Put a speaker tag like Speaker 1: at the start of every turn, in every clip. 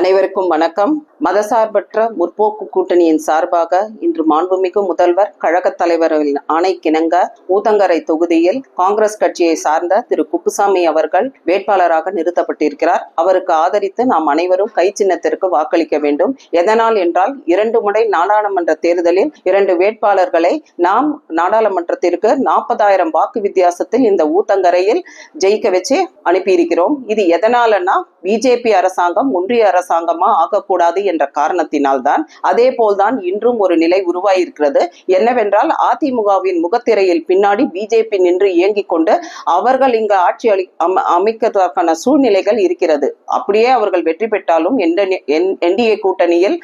Speaker 1: அனைவருக்கும் வணக்கம். மதசார்பற்ற முற்போக்கு கூட்டணியின் சார்பாக இன்று மாண்புமிகு முதல்வர் கழகத் தலைவரின் ஆணைக்கிணங்க ஊத்தங்கரை தொகுதியில் காங்கிரஸ் கட்சியை சார்ந்த திரு குப்புசாமி அவர்கள் வேட்பாளராக நிறுத்தப்பட்டிருக்கிறார். அவருக்கு ஆதரித்து நாம் அனைவரும் கை சின்னத்திற்கு வாக்களிக்க வேண்டும். எதனால் என்றால் 2 முறை நாடாளுமன்ற தேர்தலில் 2 வேட்பாளர்களை நாம் நாடாளுமன்றத்திற்கு 40,000 வாக்கு வித்தியாசத்தில் இந்த ஊத்தங்கரையில் ஜெயிக்க வச்சு அனுப்பியிருக்கிறோம். இது எதனாலன்னா பிஜேபி அரசாங்கம் ஒன்றிய அரசாங்கமா ஆகக்கூடாது என்ற காரணத்தினால்தான். அதே போல்தான் இன்றும் ஒரு நிலை உருவாயிருக்கிறது. என்னவென்றால் அதிமுகவின் முகத்திரையில் பின்னாடி பிஜேபி நின்று இயங்கிக் கொண்டு அவர்கள் இங்கு ஆட்சி அமைக்கிறதுக்கான சூழ்நிலைகள் இருக்கிறது. அப்படியே அவர்கள் வெற்றி பெற்றாலும் என்டிஏ கூட்டணியில்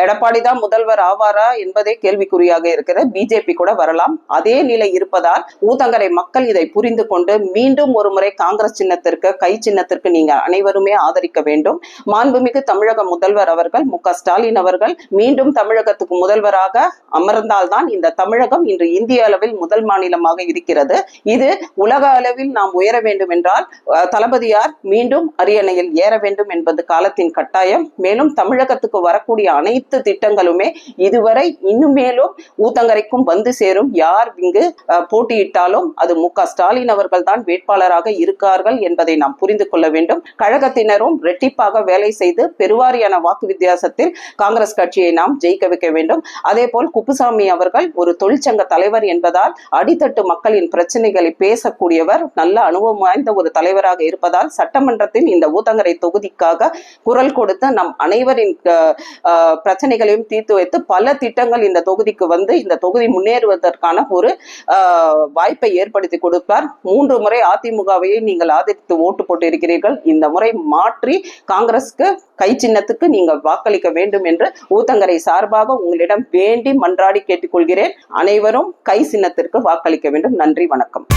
Speaker 1: எடப்பாடி தான் முதல்வர் ஆவாரா என்பதே கேள்விக்குறியாக இருக்கிறது. பிஜேபி கூட வரலாம். அதே நிலை இருப்பதால் ஊத்தங்கரை மக்கள் இதை புரிந்து கொண்டு மீண்டும் ஒரு முறை காங்கிரஸ் சின்னத்திற்கு கை சின்னத்திற்கு நீங்க அனைவருமே ஆதரிக்க வேண்டும். மாண்புமிகு தமிழக முதல்வர் அவர்கள் மு.க.ஸ்டாலின் அவர்கள் மீண்டும் தமிழகத்துக்கு முதல்வராக அமர்ந்தால்தான் இந்த தமிழகம் இன்று இந்திய அளவில் முதல் மாநிலமாக இருக்கிறது. இது உலக அளவில் நாம் உயர வேண்டும் என்றால் தளபதியார் மீண்டும் அரியணையில் ஏற வேண்டும் என்பது காலத்தின் கட்டாயம். மேலும் தமிழகத்துக்கு வரக்கூடிய அனைத்து திட்டங்களுமே இதுவரை இன்னும் மேலும் ஊத்தங்கரைக்கும் வந்து சேரும். யார் இங்கு போட்டியிட்டாலும் அது மு.க.ஸ்டாலின் அவர்கள் தான் வேட்பாளராக இருக்கார்கள் என்பதை நாம் புரிந்து கொள்ள வேண்டும். கழகத்தினரும் ரெட்டிப்பாக வேலை செய்து பெருவாரியான வாக்கு வித்தியாசத்தில் காங்கிரஸ் கட்சியை நாம் ஜெயிக்க வைக்க வேண்டும். அதே போல் குப்புசாமி அவர்கள் ஒரு தொழிற்சங்க தலைவர் என்பதால் அடித்தட்டு மக்களின் பிரச்சனைகளை பேசக்கூடியவர், நல்ல அனுபவம் வாய்ந்த ஒரு தலைவராக இருப்பதால் சட்டமன்றத்தில் இந்த ஊத்தங்கரை தொகுதிக்காக குரல் கொடுத்து நம் அனைவரின் பிரச்சனைகளையும் தீர்த்து வைத்து பல திட்டங்கள் இந்த தொகுதிக்கு வந்து இந்த தொகுதி முன்னேறுவதற்கான ஒரு வாய்ப்பை ஏற்படுத்தி கொடுப்பார். 3 முறை அதிமுகவையை நீங்கள் ஆதரித்து ஓட்டு போட்டு இருக்கிறீர்கள். இந்த முறை மாற்றி காங்கிரஸ்க்கு கை சின்னத்துக்கு நீங்கள் வாக்களிக்க வேண்டும் என்று ஊத்தங்கரை சார்பாக உங்களிடம் வேண்டி மன்றாடி கேட்டுக்கொள்கிறேன். அனைவரும் கை சின்னத்திற்கு வாக்களிக்க வேண்டும். நன்றி, வணக்கம்.